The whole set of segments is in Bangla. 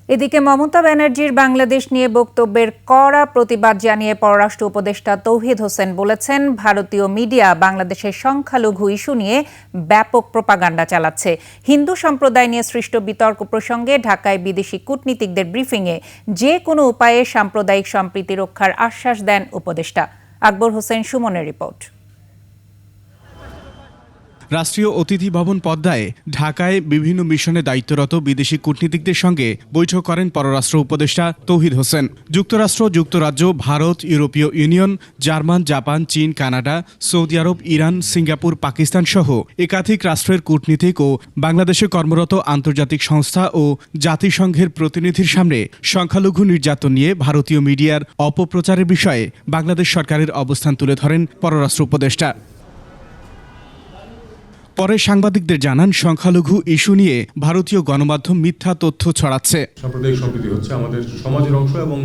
এদিকে মমতা ব্যানার্জির বাংলাদেশ নিয়ে বক্তব্যের কড়া প্রতিবাদ জানিয়ে পররাষ্ট্র উপদেষ্টা তৌহিদ হোসেন বলেছেন, ভারতীয় মিডিয়া বাংলাদেশের সংখ্যালঘু ইস্যু নিয়ে ব্যাপক প্রোপাগান্ডা চালাচ্ছে। হিন্দু সম্প্রদায় নিয়ে সৃষ্ট বিতর্ক প্রসঙ্গে ঢাকায় বিদেশি কূটনীতিকদের ব্রিফিংয়ে যে কোনো উপায়ে সাম্প্রদায়িক সম্প্রীতি রক্ষার আশ্বাস দেন উপদেষ্টা। আকবর হোসেন সুমনের রিপোর্ট। রাষ্ট্রীয় অতিথি ভবন পদ্মায় ঢাকায় বিভিন্ন মিশনে দায়িত্বরত বিদেশি কূটনীতিকদের সঙ্গে বৈঠক করেন পররাষ্ট্র উপদেষ্টা তৌহিদ হোসেন। যুক্তরাষ্ট্র, যুক্তরাজ্য, ভারত, ইউরোপীয় ইউনিয়ন, জার্মান, জাপান, চীন, কানাডা, সৌদি আরব, ইরান, সিঙ্গাপুর, পাকিস্তান সহ একাধিক রাষ্ট্রের কূটনীতিক ও বাংলাদেশে কর্মরত আন্তর্জাতিক সংস্থা ও জাতিসংঘের প্রতিনিধির সামনে সংখ্যালঘু নির্যাতন নিয়ে ভারতীয় মিডিয়ার অপপ্রচারের বিষয়ে বাংলাদেশ সরকারের অবস্থান তুলে ধরেন পররাষ্ট্র উপদেষ্টা। পরে সাংবাদিকদের জানান, সংখ্যালঘু ইস্যু নিয়ে ভারতীয় গণমাধ্যম মিথ্যা তথ্য ছড়াচ্ছে। সাম্প্রদায়িক সম্প্রীতি হচ্ছে আমাদের সমাজের অংশ এবং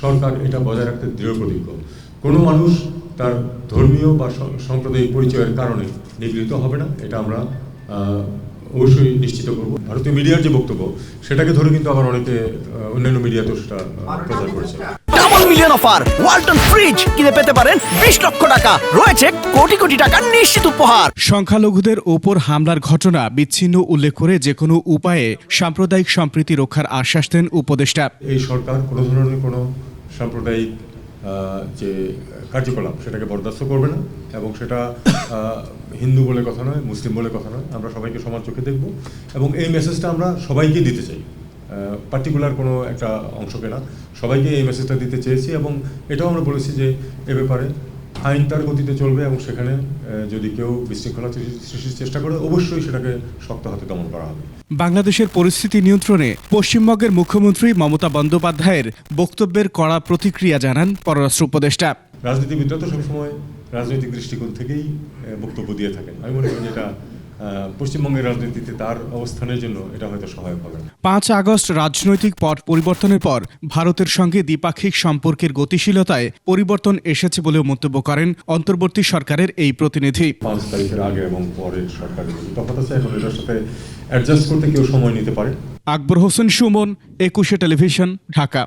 সরকার এটা বজায় রাখতে দৃঢ় প্রতিজ্ঞ। কোনো মানুষ তার ধর্মীয় বা সাম্প্রদায়িক পরিচয়ের কারণে নিগৃহীত হবে না, এটা আমরা অবশ্যই নিশ্চিত করব। ভারতীয় মিডিয়ার যে বক্তব্য সেটাকে ধরে কিন্তু আবার অনেকে অন্যান্য মিডিয়াতেও সেটা প্রচার করেছে। Double million offer Walton fridge কিনে পেতে পারেন 20 লক্ষ টাকা, রয়েছে কোটি কোটি টাকার নিশ্চিত উপহার। সংখ্যালঘুদের ওপর হামলার ঘটনা বিচ্ছিন্ন উল্লেখ করে যে কোনো উপায়ে সাম্প্রদায়িক সম্প্রীতি রক্ষার আশ্বাস দেন উপদেষ্টা। এই সরকার কোনো ধরনের কোনো সাম্প্রদায়িক যে কার্যকলাপ সেটাকে বরদাস্ত করবে না এবং সেটা হিন্দু বলে কথা নয়, মুসলিম বলে কথা নয়, আমরা সবাইকে সমান চোখে দেখব এবং এই মেসেজটা আমরা সবাইকে দিতে চাই, পার্টিকুলার কোনো একটা অংশকে না, সবাইকে এই মেসেজটা দিতে চেয়েছি এবং এটাও আমরা বলেছি যে এ ব্যাপারে আইন তার গতিতে চলবে এবং সেখানে যদি কেউ বিশৃঙ্খলা সৃষ্টির চেষ্টা করে অবশ্যই সেটাকে শক্ত হাতে দমন করা হবে। বাংলাদেশের পরিস্থিতি নিয়ন্ত্রণে পশ্চিমবঙ্গের মুখ্যমন্ত্রী মমতা বন্দ্যোপাধ্যায়ের বক্তব্যের কড়া প্রতিক্রিয়া জানান পররাষ্ট্র উপদেষ্টা। রাজনীতিবিদরা তো সবসময় রাজনৈতিক দৃষ্টিকোণ থেকেই বক্তব্য দিয়ে থাকেন। আমি মনে করি এটা পশ্চিমবঙ্গের রাজনীতিতে তার অবস্থানের জন্য এটা হয়তো সহায়ক হবে। 5 আগস্ট রাজনৈতিক পট পরিবর্তনের পর ভারতের সঙ্গে দ্বিপাক্ষিক সম্পর্কের গতিশীলতায় পরিবর্তন এসেছে বলেও মন্তব্য করেন অন্তর্বর্তী সরকারের এই প্রতিনিধি। 5 তারিখের আগে এবং পরের সরকারের তফাৎ আছে, এখন এটার সাথে অ্যাডজাস্ট করতে কেউ সময় নিতে পারে। আকবর হোসেন সুমন, 21 টেলিভিশন, ঢাকা।